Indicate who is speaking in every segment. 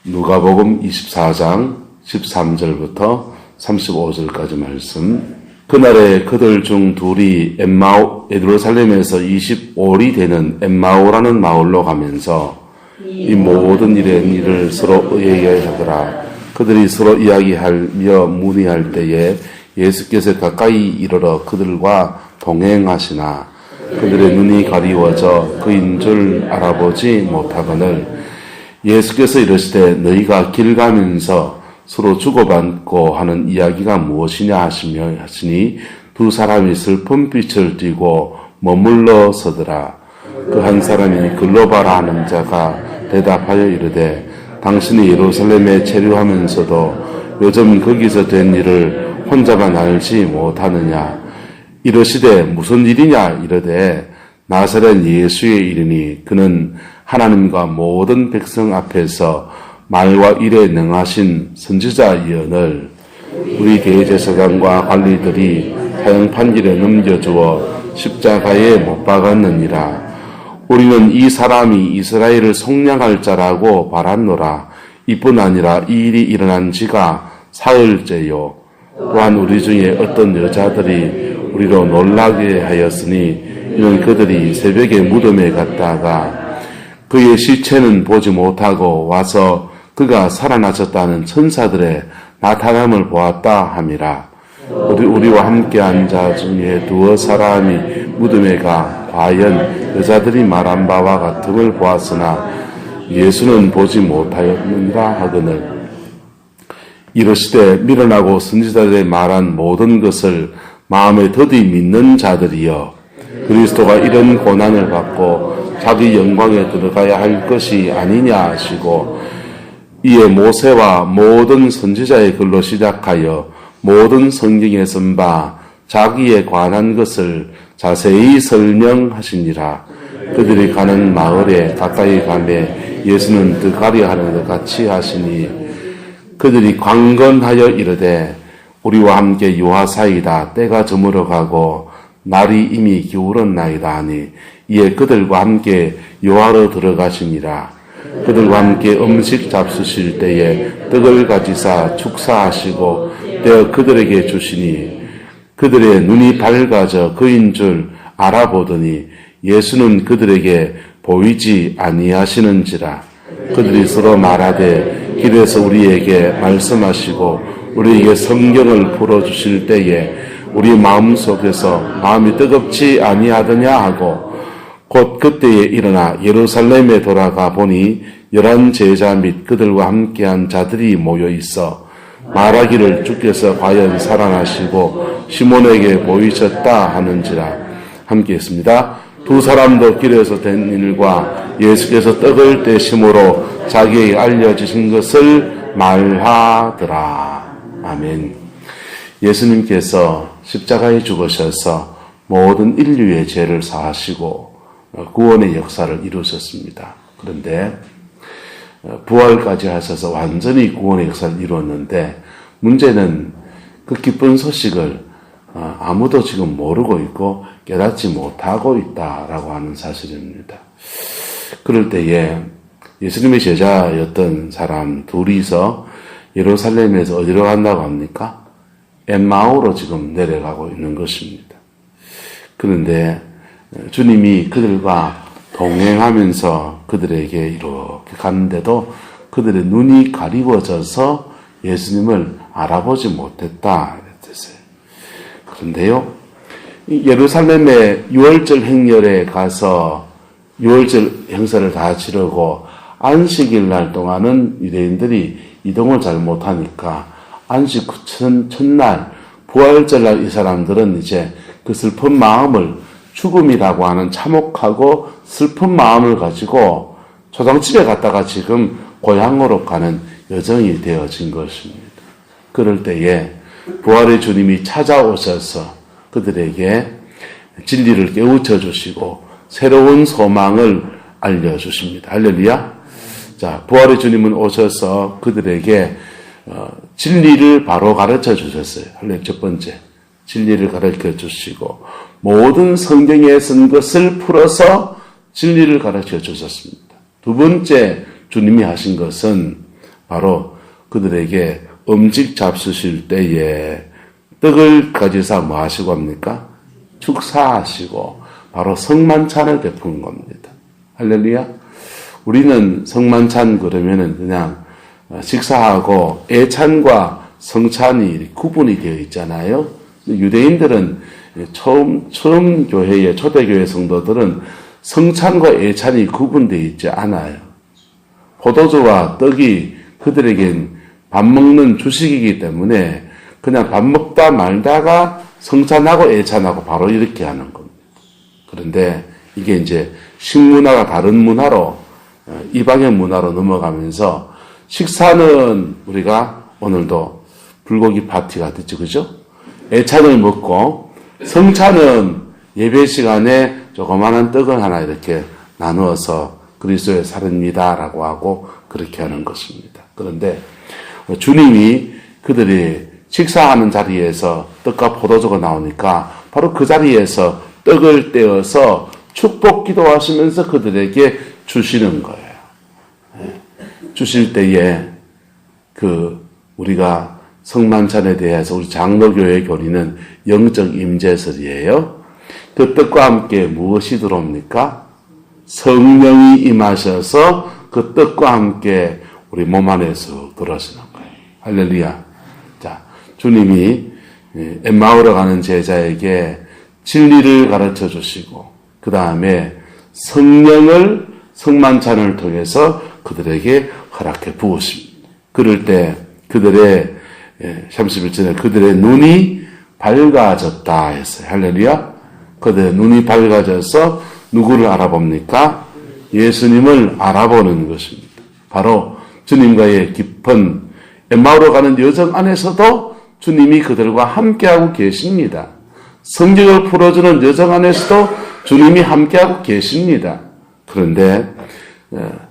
Speaker 1: 누가복음 24장 13절부터 35절까지 말씀. 그날에 그들 중 둘이 예루살렘에서 25里되는 엠마오라는 마을로 가면서 이 모든 일을 서로 얘기하더라. 그들이 서로 이야기하며 문의할 때에 예수께서 가까이 이르러 그들과 동행하시나 그들의 눈이 가리워져 그인 줄 알아보지 못하거늘 예수께서 이르시되 너희가 길 가면서 서로 주고받고 하는 이야기가 무엇이냐 하시니 두 사람이 슬픈 빛을 띠고 머물러 서더라. 그 한 사람이 글로바라 하는 자가 대답하여 이르되 당신이 예루살렘에 체류하면서도 요즘 거기서 된 일을 혼자만 알지 못하느냐. 이르시되 무슨 일이냐 이르되 나사렛 예수의 일이니 그는 하나님과 모든 백성 앞에서 말과 일에 능하신 선지자이언을 우리 대제사장과 관리들이 사형 판결에 넘겨주어 십자가에 못 박았느니라. 우리는 이 사람이 이스라엘을 속량할 자라고 바랐노라. 이뿐 아니라 이 일이 일어난 지가 사흘째요. 또한 우리 중에 어떤 여자들이 우리로 놀라게 하였으니 이는 그들이 새벽에 무덤에 갔다가 그의 시체는 보지 못하고 와서 그가 살아나셨다는 천사들의 나타남을 보았다 함이라. 우리와 함께한 자 중에 두어 사람이 무덤에 가 과연 여자들이 말한 바와 같음을 보았으나 예수는 보지 못하였느니라 하거늘 이르시되 미련하고 선지자들의 말한 모든 것을 마음에 더디 믿는 자들이여 그리스도가 이런 고난을 받고 자기 영광에 들어가야 할 것이 아니냐 하시고 이에 모세와 모든 선지자의 글로 시작하여 모든 성경에 쓴 바 자기에 관한 것을 자세히 설명하시니라. 그들이 가는 마을에 가까이 가매 예수는 드가리 하는 것 같이 하시니 그들이 강건하여 이르되 우리와 함께 유하사이다. 때가 저물어가고 날이 이미 기울었나이다 하니 이에 그들과 함께 유하로 들어가시니라. 그들과 함께 음식 잡수실 때에 떡을 가지사 축사하시고 떼어 그들에게 주시니 그들의 눈이 밝아져 그인 줄 알아보더니 예수는 그들에게 보이지 아니하시는지라. 그들이 서로 말하되 길에서 우리에게 말씀하시고 우리에게 성경을 풀어주실 때에 우리 마음속에서 마음이 뜨겁지 아니하더냐 하고 곧 그때에 일어나 예루살렘에 돌아가 보니 11 제자 및 그들과 함께한 자들이 모여 있어 말하기를 주께서 과연 살아나시고 시몬에게 보이셨다 하는지라. 함께 했습니다. 두 사람도 길에서 된 일과 예수께서 떡을 떼심으로 자기에게 알려주신 것을 말하더라. 아멘. 예수님께서 십자가에 죽으셔서 모든 인류의 죄를 사하시고 구원의 역사를 이루셨습니다. 그런데 부활까지 하셔서 완전히 구원의 역사를 이루었는데 문제는 그 기쁜 소식을 아무도 지금 모르고 있고 깨닫지 못하고 있다라고 하는 사실입니다. 그럴 때에 예수님의 제자였던 사람 둘이서 예루살렘에서 어디로 간다고 합니까? 엠마오로 지금 내려가고 있는 것입니다. 그런데 주님이 그들과 동행하면서 그들에게 이렇게 갔는데도 그들의 눈이 가리워져서 예수님을 알아보지 못했다 그랬어요. 그런데요, 예루살렘의 유월절 행렬에 가서 유월절 행사를 다 치르고 안식일 날 동안은 유대인들이 이동을 잘 못하니까 안식 첫날 부활절날 이 사람들은 이제 그 슬픈 마음을 죽음이라고 하는 참혹하고 슬픈 마음을 가지고 초상집에 갔다가 지금 고향으로 가는 여정이 되어진 것입니다. 그럴 때에 부활의 주님이 찾아오셔서 그들에게 진리를 깨우쳐 주시고 새로운 소망을 알려주십니다. 할렐루야. 자, 부활의 주님은 오셔서 그들에게 진리를 바로 가르쳐 주셨어요. 첫 번째, 진리를 가르쳐 주시고 모든 성경에 쓴 것을 풀어서 진리를 가르쳐 주셨습니다. 두 번째 주님이 하신 것은 바로 그들에게 음식 잡수실 때에 떡을 가지사 뭐 하시고 합니까? 축사하시고 바로 성만찬을 베푼 겁니다. 할렐루야. 우리는 성만찬 그러면은 그냥 식사하고 애찬과 성찬이 구분이 되어 있잖아요. 유대인들은 처음 교회의 초대교회 성도들은 성찬과 애찬이 구분되어 있지 않아요. 포도주와 떡이 그들에겐 밥 먹는 주식이기 때문에 그냥 밥 먹다 말다가 성찬하고 애찬하고 바로 이렇게 하는 겁니다. 그런데 이게 이제 식문화가 다른 문화로 이방의 문화로 넘어가면서 식사는 우리가 오늘도 불고기 파티가 됐죠. 그죠? 애찬을 먹고 성찬은 예배 시간에 조그마한 떡을 하나 이렇게 나누어서 그리스도의 살입니다라고 하고 그렇게 하는 것입니다. 그런데 주님이 그들이 식사하는 자리에서 떡과 포도주가 나오니까 바로 그 자리에서 떡을 떼어서 축복 기도하시면서 그들에게 주시는 거예요. 주실 때에 우리가 성만찬에 대해서 우리 장로교회 교리는 영적 임재설이에요. 그 떡과 함께 무엇이 들어옵니까? 성령이 임하셔서 그 떡과 함께 우리 몸 안에서 들어오시는 거예요. 할렐루야. 자, 주님이 엠마오로 가는 제자에게 진리를 가르쳐 주시고 그 다음에 성령을 성만찬을 통해서 그들에게 허락해 부으십니다. 그럴 때 그들의 31절에 그들의 눈이 밝아졌다 했어요. 할렐루야. 그들의 눈이 밝아져서 누구를 알아봅니까? 예수님을 알아보는 것입니다. 바로 주님과의 깊은 엠마오로 가는 여정 안에서도 주님이 그들과 함께하고 계십니다. 성경을 풀어주는 여정 안에서도 주님이 함께하고 계십니다. 그런데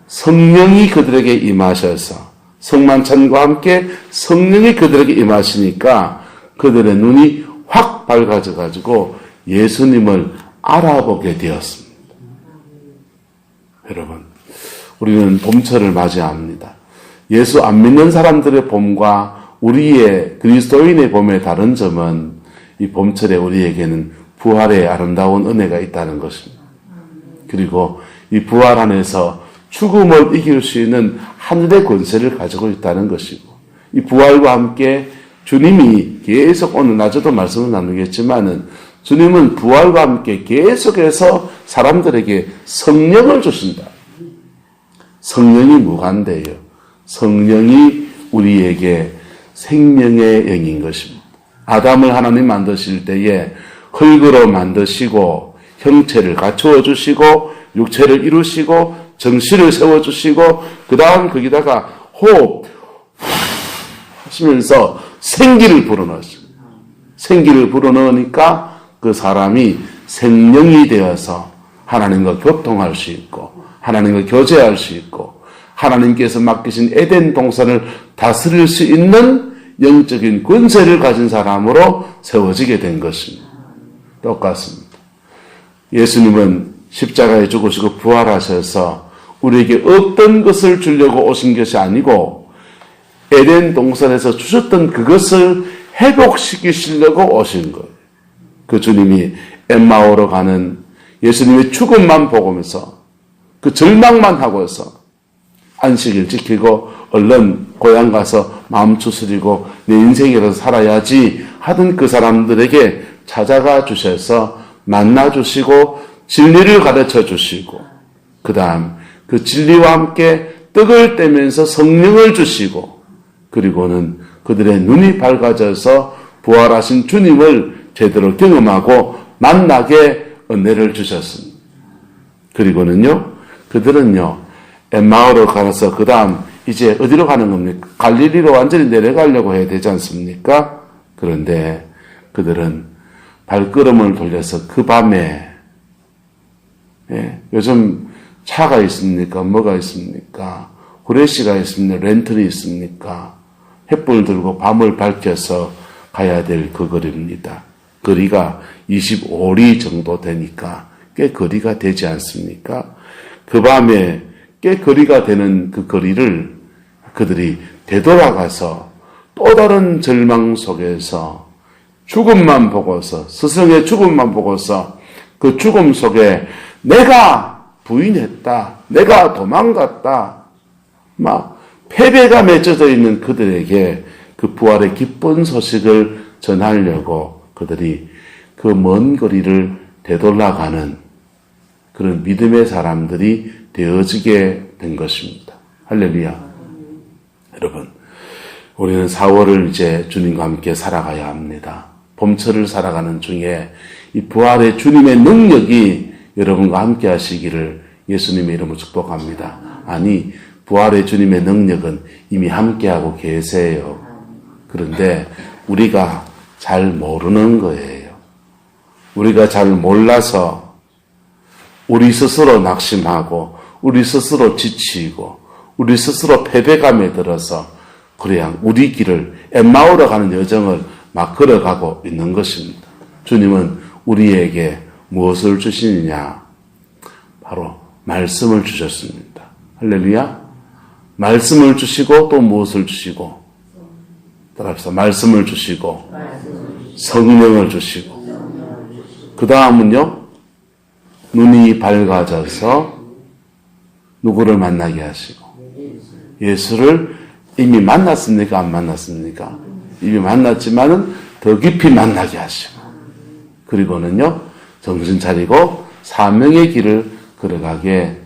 Speaker 1: 성령이 그들에게 임하셔서 성만찬과 함께 성령이 그들에게 임하시니까 그들의 눈이 확 밝아져 가지고 예수님을 알아보게 되었습니다. 여러분, 우리는 봄철을 맞이합니다. 예수 안 믿는 사람들의 봄과 우리의 그리스도인의 봄의 다른 점은 이 봄철에 우리에게는 부활의 아름다운 은혜가 있다는 것입니다. 그리고 이 부활 안에서 죽음을 이길 수 있는 하늘의 권세를 가지고 있다는 것이고 이 부활과 함께 주님이 계속 오늘 낮에도 말씀을 나누겠지만은 주님은 부활과 함께 계속해서 사람들에게 성령을 주신다. 성령이 무관대요. 성령이 우리에게 생명의 영인 것입니다. 아담을 하나님 만드실 때에 흙으로 만드시고 형체를 갖추어 주시고 육체를 이루시고 정신을 세워주시고 그 다음 거기다가 호흡 하시면서 생기를 불어넣으시고 생기를 불어넣으니까 그 사람이 생명이 되어서 하나님과 교통할 수 있고 하나님과 교제할 수 있고 하나님께서 맡기신 에덴 동산을 다스릴 수 있는 영적인 권세를 가진 사람으로 세워지게 된 것입니다. 똑같습니다. 예수님은 십자가에 죽으시고 부활하셔서 우리에게 어떤 것을 주려고 오신 것이 아니고 에덴 동산에서 주셨던 그것을 회복시키시려고 오신 거예요. 그 주님이 엠마오로 가는 예수님의 죽음만 보면서 그 절망만 하고서 안식일 지키고 얼른 고향 가서 마음 추스리고 내 인생이라도 살아야지 하던 그 사람들에게 찾아가 주셔서 만나 주시고 진리를 가르쳐 주시고 그 다음 그 진리와 함께 떡을 떼면서 성령을 주시고 그리고는 그들의 눈이 밝아져서 부활하신 주님을 제대로 경험하고 만나게 은혜를 주셨습니다. 그리고는요 그들은요 엠마오로 가서 그 다음 이제 어디로 가는 겁니까? 갈릴리로 완전히 내려가려고 해야 되지 않습니까? 그런데 그들은 발걸음을 돌려서 그 밤에 요즘 차가 있습니까? 뭐가 있습니까? 후레쉬가 있습니까? 랜턴이 있습니까? 횃불 들고 밤을 밝혀서 가야 될 그 거리입니다. 거리가 25리 정도 되니까 꽤 거리가 되지 않습니까? 그 밤에 꽤 거리가 되는 그 거리를 그들이 되돌아가서 또 다른 절망 속에서 죽음만 보고서, 스승의 죽음만 보고서 그 죽음 속에 내가 부인했다, 내가 도망갔다, 막 패배가 맺혀져 있는 그들에게 그 부활의 기쁜 소식을 전하려고 그들이 그 먼 거리를 되돌아가는 그런 믿음의 사람들이 되어지게 된 것입니다. 할렐루야. 여러분, 우리는 4월을 이제 주님과 함께 살아가야 합니다. 봄철을 살아가는 중에 이 부활의 주님의 능력이 여러분과 함께 하시기를 예수님의 이름으로 축복합니다. 아니, 부활의 주님의 능력은 이미 함께하고 계세요. 그런데 우리가 잘 모르는 거예요. 우리가 잘 몰라서 우리 스스로 낙심하고 우리 스스로 지치고 우리 스스로 패배감에 들어서 그냥 우리 길을 엠마오로 가는 여정을 막 걸어가고 있는 것입니다. 주님은 우리에게 무엇을 주시느냐? 바로 말씀을 주셨습니다. 할렐루야. 말씀을 주시고 또 무엇을 주시고? 따라합시다. 말씀을 주시고 성령을 주시고 그 다음은요. 눈이 밝아져서 누구를 만나게 하시고 예수를 이미 만났습니까? 안 만났습니까? 이미 만났지만은 더 깊이 만나게 하시고 그리고는요. 정신 차리고 사명의 길을 걸어가게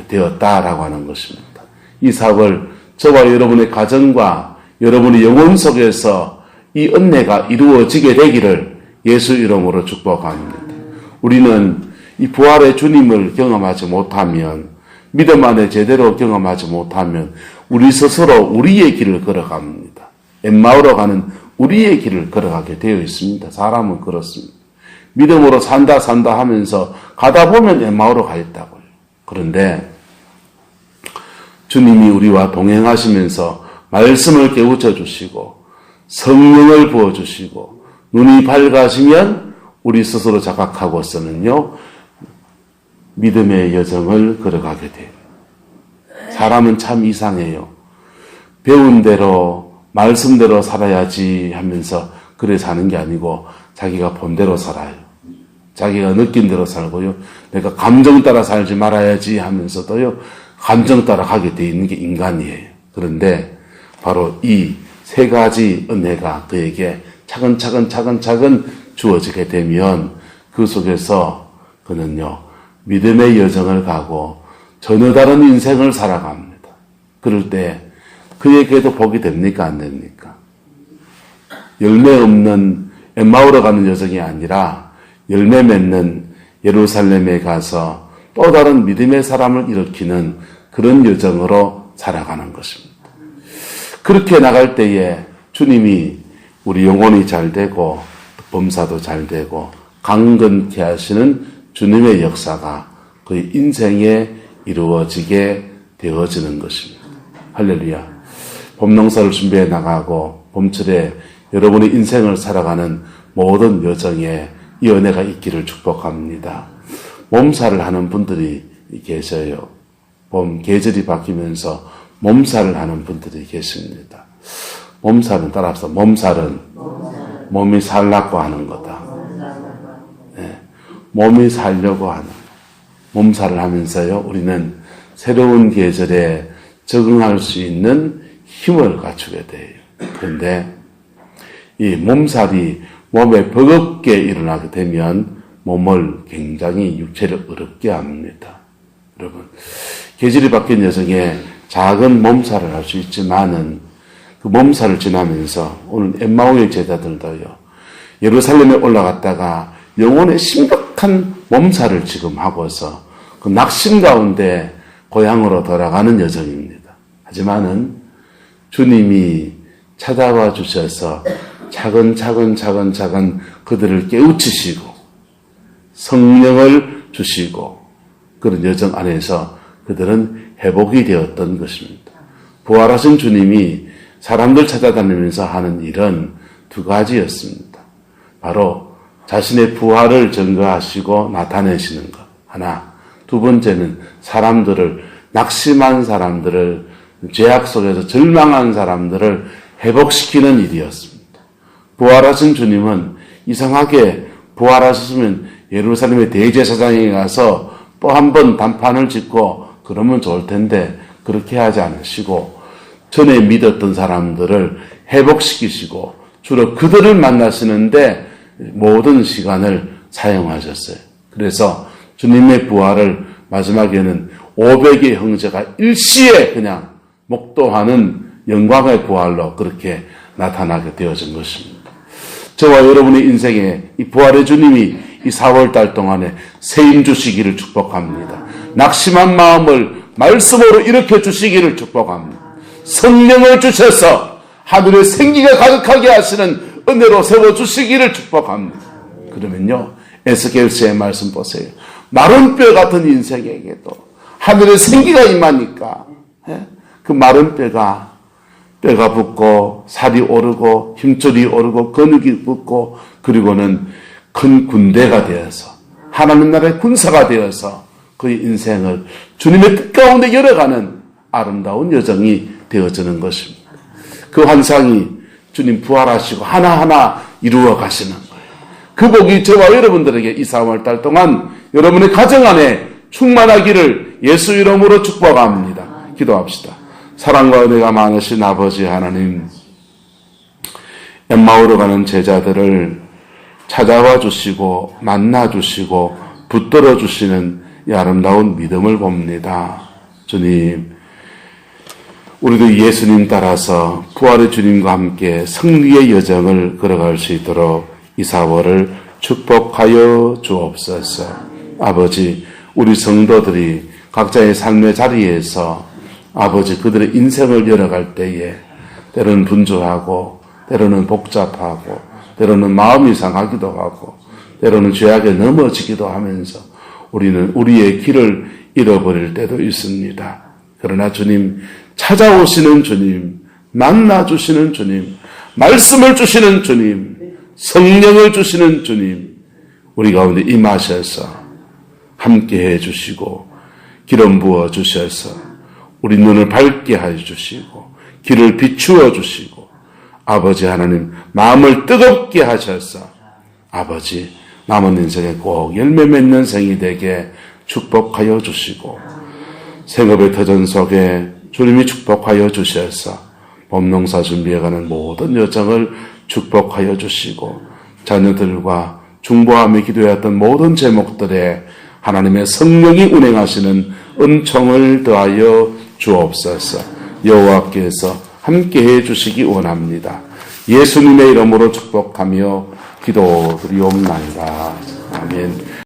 Speaker 1: 되었다라고 하는 것입니다. 이 사업을 저와 여러분의 가정과 여러분의 영혼 속에서 이 은혜가 이루어지게 되기를 예수 이름으로 축복합니다. 우리는 이 부활의 주님을 경험하지 못하면 믿음 안에 제대로 경험하지 못하면 우리 스스로 우리의 길을 걸어갑니다. 엠마오로 가는 우리의 길을 걸어가게 되어 있습니다. 사람은 그렇습니다. 믿음으로 산다 하면서 가다 보면 엠마오로 가 있다고요. 그런데 주님이 우리와 동행하시면서 말씀을 깨우쳐 주시고 성령을 부어주시고 눈이 밝아지면 우리 스스로 자각하고서는요. 믿음의 여정을 걸어가게 돼요. 사람은 참 이상해요. 배운 대로 말씀대로 살아야지 하면서 그래 사는 게 아니고 자기가 본대로 살아요. 자기가 느낀 대로 살고요. 내가 감정 따라 살지 말아야지 하면서도요. 감정 따라 가게 돼 있는 게 인간이에요. 그런데 바로 이 세 가지 은혜가 그에게 차근차근 주어지게 되면 그 속에서 그는요. 믿음의 여정을 가고 전혀 다른 인생을 살아갑니다. 그럴 때 그에게도 복이 됩니까? 안 됩니까? 열매 없는 엠마오로 가는 여정이 아니라 열매 맺는 예루살렘에 가서 또 다른 믿음의 사람을 일으키는 그런 여정으로 살아가는 것입니다. 그렇게 나갈 때에 주님이 우리 영혼이 잘 되고 범사도 잘 되고 강건케 하시는 주님의 역사가 그의 인생에 이루어지게 되어지는 것입니다. 할렐루야. 봄농사를 준비해 나가고 봄철에 여러분의 인생을 살아가는 모든 여정에 이 은혜가 있기를 축복합니다. 몸살을 하는 분들이 계셔요. 봄 계절이 바뀌면서 몸살을 하는 분들이 계십니다. 몸살은 따라서 몸살은 몸이 살라고 하는 거다. 네. 몸이 살려고 하는 몸살을 하면서요. 우리는 새로운 계절에 적응할 수 있는 힘을 갖추게 돼요. 그런데 이 몸살이 몸에 버겁게 일어나게 되면 몸을 굉장히 육체를 어렵게 합니다. 여러분, 계절이 바뀐 여정에 작은 몸살을 할 수 있지만은 그 몸살을 지나면서 오늘 엠마오의 제자들도요. 예루살렘에 올라갔다가 영혼의 심각한 몸살을 지금 하고서 그 낙심 가운데 고향으로 돌아가는 여정입니다. 하지만은 주님이 찾아와 주셔서 차근차근 그들을 깨우치시고 성령을 주시고 그런 여정 안에서 그들은 회복이 되었던 것입니다. 부활하신 주님이 사람들 찾아다니면서 하는 일은 두 가지였습니다. 바로 자신의 부활을 증거하시고 나타내시는 것 하나, 두 번째는 낙심한 사람들을 죄악 속에서 절망한 사람들을 회복시키는 일이었습니다. 부활하신 주님은 이상하게 부활하셨으면 예루살렘의 대제사장에 가서 또 한 번 단판을 짓고 그러면 좋을 텐데 그렇게 하지 않으시고 전에 믿었던 사람들을 회복시키시고 주로 그들을 만나시는데 모든 시간을 사용하셨어요. 그래서 주님의 부활을 마지막에는 500의 형제가 일시에 그냥 목도하는 영광의 부활로 그렇게 나타나게 되어진 것입니다. 저와 여러분의 인생에 이 부활의 주님이 이 4월달 동안에 세임 주시기를 축복합니다. 낙심한 마음을 말씀으로 일으켜 주시기를 축복합니다. 성령을 주셔서 하늘의 생기가 가득하게 하시는 은혜로 세워주시기를 축복합니다. 그러면요, 에스겔서의 말씀 보세요. 마른 뼈 같은 인생에게도 하늘의 생기가 임하니까 그 마른 뼈가 붙고 살이 오르고 힘줄이 오르고 근육이 붙고 그리고는 큰 군대가 되어서 하나님 나라의 군사가 되어서 그의 인생을 주님의 뜻 가운데 열어가는 아름다운 여정이 되어지는 것입니다. 그 환상이 주님 부활하시고 하나하나 이루어 가시는 거예요. 그 복이 저와 여러분들에게 이 4월달 동안 여러분의 가정 안에 충만하기를 예수 이름으로 축복합니다. 기도합시다. 사랑과 은혜가 많으신 아버지 하나님, 엠마오로 가는 제자들을 찾아와 주시고 만나 주시고 붙들어 주시는 이 아름다운 믿음을 봅니다. 주님, 우리도 예수님 따라서 부활의 주님과 함께 승리의 여정을 걸어갈 수 있도록 이 4월을 축복하여 주옵소서. 아버지, 우리 성도들이 각자의 삶의 자리에서 아버지 그들의 인생을 열어갈 때에 때로는 분주하고 때로는 복잡하고 때로는 마음이 상하기도 하고 때로는 죄악에 넘어지기도 하면서 우리는 우리의 길을 잃어버릴 때도 있습니다. 그러나 주님, 찾아오시는 주님, 만나주시는 주님, 말씀을 주시는 주님, 성령을 주시는 주님, 우리 가운데 임하셔서 함께해 주시고 기름 부어 주셔서 우리 눈을 밝게 해 주시고 길을 비추어 주시고 아버지 하나님 마음을 뜨겁게 하셔서 아버지 남은 인생에 꼭 열매 맺는 생이 되게 축복하여 주시고 생업의 터전 속에 주님이 축복하여 주셔서 봄농사 준비해가는 모든 여정을 축복하여 주시고 자녀들과 중보하며 기도했던 모든 제목들에 하나님의 성령이 운행하시는 은총을 더하여 주옵소서. 여호와께서 함께해 주시기 원합니다. 예수님의 이름으로 축복하며 기도드리옵나이다. 아멘.